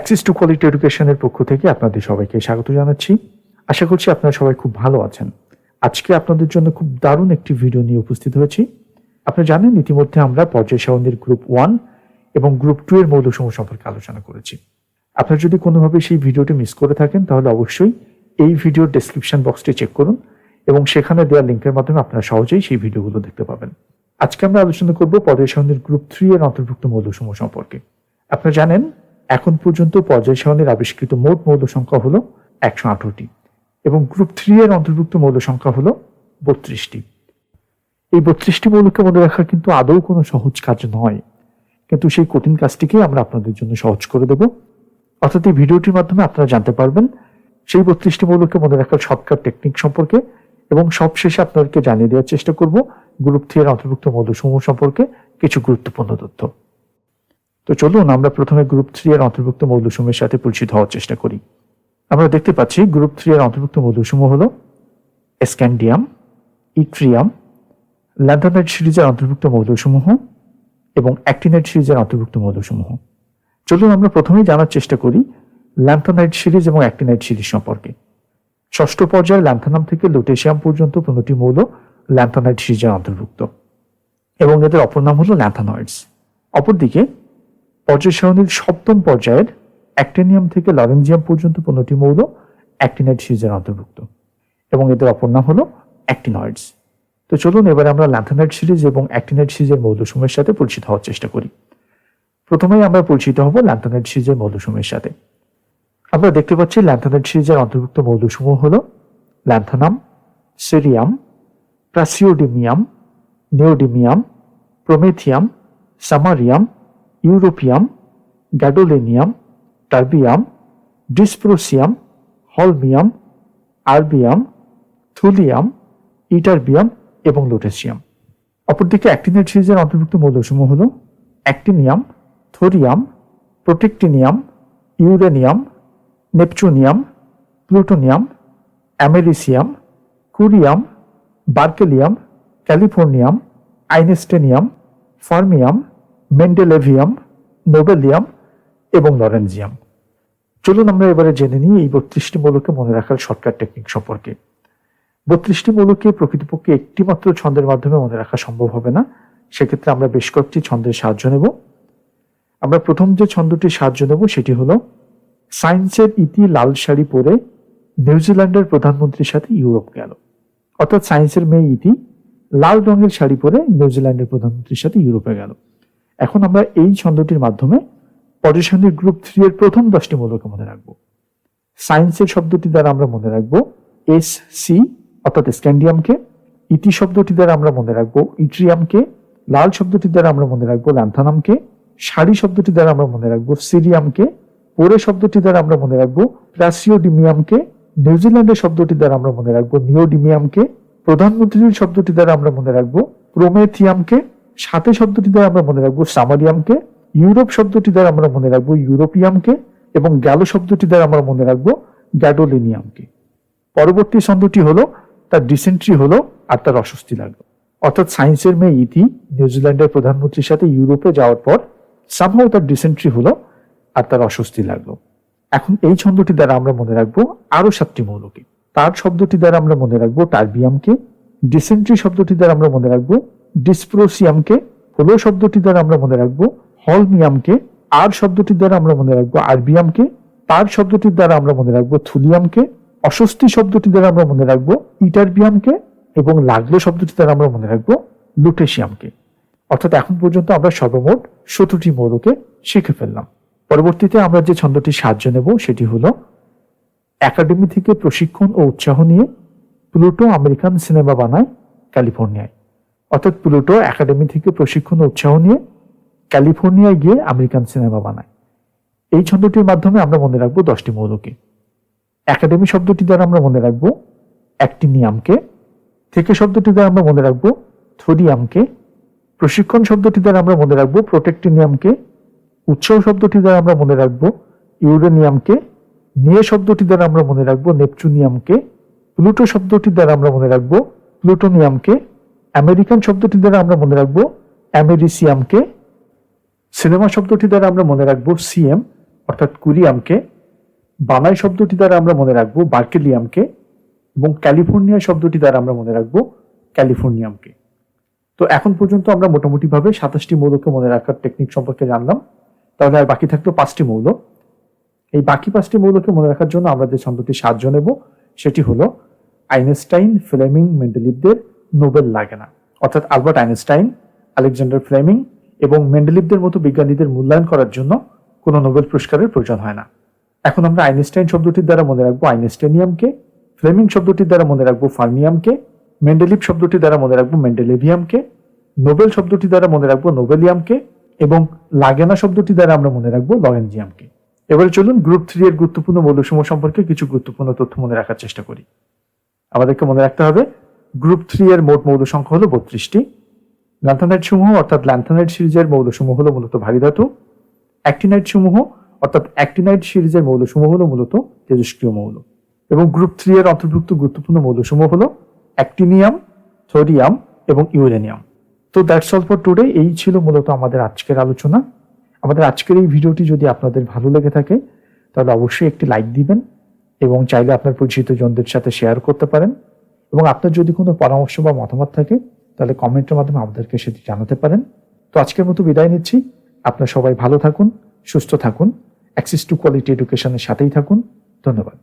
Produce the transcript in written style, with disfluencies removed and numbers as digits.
Access to quality এডুকেশনের পক্ষ থেকে আপনাদের সবাইকে স্বাগত জানাচ্ছি। আশা করছি আপনারা সবাই খুব ভালো আছেন। আজকে আপনাদের জন্য খুব দারুণ একটি ভিডিও নিয়ে উপস্থিত হয়েছি। আপনারা জানেন ইতিমধ্যে আমরা পর্যায় সারণীর গ্রুপ 1 এবং গ্রুপ 2 এর মৌলসমূহ সম্পর্কে আলোচনা করেছি। আপনারা যদি কোনোভাবে সেই ভিডিওটি মিস করে থাকেন তাহলে অবশ্যই এই ভিডিওর ডেসক্রিপশন বক্সটি চেক করুন এবং সেখানে দেওয়া লিঙ্কের মাধ্যমে আপনারা সহজেই সেই ভিডিওগুলো দেখতে পাবেন। আজকে আমরা আলোচনা করব পর্যায় সারণীর গ্রুপ 3 এর অন্তর্ভুক্ত মৌলসমূহ সম্পর্কে। আপনারা জানেন এখন পর্যন্ত পর্যায় সারণীর আবিষ্কৃত মোট মৌল সংখ্যা হলো 118টি এবং গ্রুপ 3 এর অন্তর্ভুক্ত মৌল সংখ্যা হলো 32টি। এই 32টি মৌলকে মনে রাখা কিন্তু আদৌ কোনো সহজ কাজ নয়, কিন্তু সেই কঠিন কাজটিকে আমরা আপনাদের জন্য সহজ করে দেব। অর্থাৎ এই ভিডিওটির মাধ্যমে আপনারা জানতে পারবেন সেই 32টি মৌলকে মনে রাখার শর্টকাট টেকনিক সম্পর্কে এবং সবশেষে আপনাদেরকে জানিয়ে দেওয়ার চেষ্টা করব গ্রুপ 3 এর অন্তর্ভুক্ত মৌলসমূহ সম্পর্কে কিছু গুরুত্বপূর্ণ তথ্য। তো চলুন আমরা প্রথমে গ্রুপ 3 এর অন্তর্ভুক্ত মৌলসমূহের সাথে পরিচিত হওয়ার চেষ্টা করি। আমরা দেখতে পাচ্ছি গ্রুপ 3 এর অন্তর্ভুক্ত মৌলসমূহ হলো স্ক্যান্ডিয়াম, ইট্রিয়াম, ল্যান্থানাইট সিরিজের অন্তর্ভুক্ত মৌলসমূহ এবং অ্যাক্টিনাইট সিরিজের অন্তর্ভুক্ত মৌলসমূহ। চলুন আমরা প্রথমেই জানার চেষ্টা করি ল্যান্থানাইট সিরিজ এবং অ্যাক্টিনাইট সিরিজ সম্পর্কে। ষষ্ঠ পর্যায়ে ল্যান্থানাম থেকে লুটেশিয়াম পর্যন্ত 15টি মৌল ল্যান্থানাইট সিরিজের অন্তর্ভুক্ত এবং এদের অপর নাম হলো ল্যান্থানয়েডস। অপরদিকে পর্যায় সারণীর সপ্তম পর্যায়ের অ্যাক্টিনিয়াম থেকে লরেনজিয়াম পর্যন্ত 15টি মৌল অ্যাক্টিনাইট সিরিজের অন্তর্ভুক্ত এবং এদের অপর নাম হলো অ্যাক্টিনয়েডস। তো চলুন এবারে আমরা ল্যান্থানাইট সিরিজ এবং অ্যাক্টিনাইট সিরিজের মৌলসমূহের সাথে পরিচিত হওয়ার চেষ্টা করি। প্রথমেই আমরা পরিচিত হব ল্যান্থানাইট সিরিজের মৌলসমূহের সাথে। আমরা দেখতে পাচ্ছি ল্যান্থানাইট সিরিজের অন্তর্ভুক্ত মৌলসমূহ হলো lanthanum, cerium, praseodymium, neodymium, promethium, samarium, europium, gadolinium, terbium, dysprosium, holmium, erbium, thulium, ytterbium এবং লুটেসিয়াম। অপরদিকে অ্যাক্টিনাইট সিরিজের অন্তর্ভুক্ত মৌলসমূহ হলো actinium, thorium, protactinium, uranium, neptunium, plutonium, americium, curium, berkelium, californium, einsteinium, fermium, mendelevium, nobelium এবং লরেনজিয়াম। চলুন আমরা এবারে জেনে নিই এই 32টি মৌলকে মনে রাখার শর্টকাট টেকনিক সম্পর্কে। 32টি মৌলকে প্রকৃতপক্ষে একটি মাত্র ছন্দের মাধ্যমে মনে রাখা সম্ভব হবে না, সেক্ষেত্রে আমরা বেশ কয়েকটি ছন্দের সাহায্য নেব। আমরা প্রথম যে ছন্দটির সাহায্য নেব সেটি হলো সায়েন্সের ইতি লাল শাড়ি পরে নিউজিল্যান্ডের প্রধানমন্ত্রীর সাথে ইউরোপ গেল। অর্থাৎ সায়েন্সের মেয়ে ইতি লাল রঙের শাড়ি পরে নিউজিল্যান্ডের প্রধানমন্ত্রীর সাথে ইউরোপে গেল। এখন আমরা এই ছন্দটির মাধ্যমে পর্যায় সারণীর গ্রুপ 3 এর প্রথম 10টি মৌলকে মনে রাখব। সায়েন্সের শব্দটি দ্বারা আমরা মনে রাখবো SC অর্থাৎ স্ক্যান্ডিয়ামকে, ইতি শব্দটি দ্বারা আমরা মনে রাখবো ইট্রিয়ামকে, লাল শব্দটি দ্বারা আমরা মনে রাখবো ল্যান্থানামকে, শাড়ি শব্দটি দ্বারা আমরা মনে রাখবো সিরিয়ামকে, পোরে শব্দটি দ্বারা আমরা মনে রাখবো প্রাসিওডিমিয়ামকে, নিউজিল্যান্ডের শব্দটি দ্বারা আমরা মনে রাখবো নিওডিমিয়ামকে, প্রধানমন্ত্রীর শব্দটি দ্বারা আমরা মনে রাখবো প্রোমেথিয়ামকে, সাথে শব্দটি দ্বারা আমরা মনে রাখবো সামারিয়ামকে, ইউরোপ শব্দটি দ্বারা আমরা মনে রাখবো ইউরোপিয়ামকে এবং গ্যাল শব্দটি দ্বারা আমরা মনে রাখবো গ্যাডোলিনিয়ামকে। পরবর্তী ছন্দটি হলো তার ডিসেন্ট্রি হলো আর তার অস্বস্তি লাগলো। অর্থাৎ সায়েন্সের মেয়ে ইতি নিউজিল্যান্ডের প্রধানমন্ত্রীর সাথে ইউরোপে যাওয়ার পর সামহাও তার ডিসেন্ট্রি হলো আর তার অস্বস্তি লাগলো। এখন এই ছন্দটি দ্বারা আমরা মনে রাখবো আরো 7টি মৌলকে। তার শব্দটি দ্বারা আমরা মনে রাখবো টার্বিয়ামকে, ডিসেন্ট্রি শব্দটি দ্বারা আমরা মনে রাখবো ডিসপ্রোসিয়ামকে, হলো শব্দটি দ্বারা আমরা মনে রাখবো হলমিয়ামকে, আর শব্দটির দ্বারা আমরা মনে রাখবো আরবিয়ামকে, তার শব্দটির দ্বারা আমরা মনে রাখবো থুলিয়ামকে, অস্বস্তি শব্দটি দ্বারা আমরা মনে রাখবো ইটারবিয়ামকে এবং লাগলো শব্দটি দ্বারা আমরা মনে রাখবো লুটেশিয়ামকে। অর্থাৎ এখন পর্যন্ত আমরা সর্বমোট 17টি মৌলকে শিখে ফেললাম। পরবর্তীতে আমরা যে ছন্দটির সাহায্য নেব সেটি হলো একাডেমি থেকে প্রশিক্ষণ ও উৎসাহ নিয়ে প্লুটো আমেরিকান সিনেমা বানায় ক্যালিফোর্নিয়ায়। অর্থাৎ প্লুটো একাডেমি থেকে প্রশিক্ষণ ও উৎসাহ নিয়ে ক্যালিফোর্নিয়ায় গিয়ে আমেরিকান সিনেমা বানায়। এই ছন্দটির মাধ্যমে আমরা মনে রাখবো 10টি মৌলকে। একাডেমি শব্দটি দ্বারা আমরা মনে রাখবো অ্যাক্টিনিয়ামকে, থেকে শব্দটি দ্বারা আমরা মনে রাখবো থোরিয়ামকে, প্রশিক্ষণ শব্দটি দ্বারা আমরা মনে রাখবো প্রোটেক্টিনিয়ামকে, উৎসাহ শব্দটি দ্বারা আমরা মনে রাখবো ইউরেনিয়ামকে, নিয়ে শব্দটি দ্বারা আমরা মনে রাখবো নেপচুনিয়ামকে, প্লুটো শব্দটি দ্বারা আমরা মনে রাখবো প্লুটোনিয়ামকে, আমেরিকান শব্দটি দ্বারা আমরা মনে রাখবো অ্যামেরিসিয়ামকে, সিনেমা শব্দটি দ্বারা আমরা মনে রাখবো সিএম অর্থাৎ কুরিয়ামকে, বানাই শব্দটি দ্বারা আমরা মনে রাখবো বার্কেলিয়ামকে, এবং ক্যালিফোর্নিয়া শব্দটি দ্বারা আমরা মনে রাখবো ক্যালিফোর্নিয়ামকে। তো এখন পর্যন্ত আমরা মোটামুটিভাবে 27টি মৌলকে মনে রাখার টেকনিক সম্পর্কে জানলাম। তাহলে আর বাকি থাকলো 5টি মৌল। এই বাকি 5টি মৌলকে মনে রাখার জন্য আমরা যে ছন্দটি সাহায্য নেব সেটি হলো আইনস্টাইন, ফ্লেমিং, মেন্ডেলিভদের নোবেল লাগে না। অর্থাৎ আলবার্ট আইনস্টাইন, আলেকজান্ডার ফ্লেমিং এবং মেন্ডেলিভদের মতো বিজ্ঞানীদের মূল্যায়ন করার জন্য কোনো নোবেল পুরস্কারের প্রয়োজন হয় না। এখন আমরা আইনস্টাইন শব্দটির দ্বারা মনে রাখবো আইনস্টাইনিয়ামকে, ফ্লেমিং শব্দটির দ্বারা মনে রাখবো ফার্মিয়ামকে, মেন্ডেলিভ শব্দটি দ্বারা মনে রাখবো মেন্ডেলেভিয়ামকে, নোবেল শব্দটি দ্বারা মনে রাখবো নোবেলিয়ামকে এবং লাগেনা শব্দটি দ্বারা আমরা মনে রাখবো লরেনজিয়ামকে। এবারে চলুন গ্রুপ 3 এর গুরুত্বপূর্ণ মৌলসমূহ সম্পর্কে কিছু গুরুত্বপূর্ণ তথ্য মনে রাখার চেষ্টা করি। আমাদেরকে মনে রাখতে হবে গ্রুপ 3 এর মোট মৌল সংখ্যা হলো 32টি। ল্যান্থানাইড সমূহ অর্থাৎ ল্যান্থানাইড সিরিজের মৌলসমূহ হলো মূলত ভারী ধাতু। অ্যাক্টিনাইড সমূহ অর্থাৎ অ্যাক্টিনাইড সিরিজের মৌলসমূহ হলো মূলত তেজস্ক্রিয় মৌল। এবং গ্রুপ 3 এর অন্তর্ভুক্ত গুরুত্বপূর্ণ মৌলসমূহ হলো অ্যাক্টিনিয়াম, থোরিয়াম এবং ইউরেনিয়াম। তো দ্যাটস অল ফর টুডে। এই ছিল মূলত আমাদের আজকের আলোচনা। আমাদের আজকের এই ভিডিওটি যদি আপনাদের ভালো লেগে থাকে তাহলে অবশ্যই একটি লাইক দিবেন এবং চাইলে আপনার পরিচিত জনদের সাথে শেয়ার করতে পারেন। এবং আপনার যদি কোনো পরামর্শ বা মতামত থাকে তাহলে কমেন্টের মাধ্যমে আমাদেরকে সেটি জানাতে পারেন। তো আজকের মতো বিদায় নিচ্ছি। আপনারা সবাই ভালো থাকুন, সুস্থ থাকুন, অ্যাক্সেস টু কোয়ালিটি এডুকেশনের সাথেই থাকুন। ধন্যবাদ।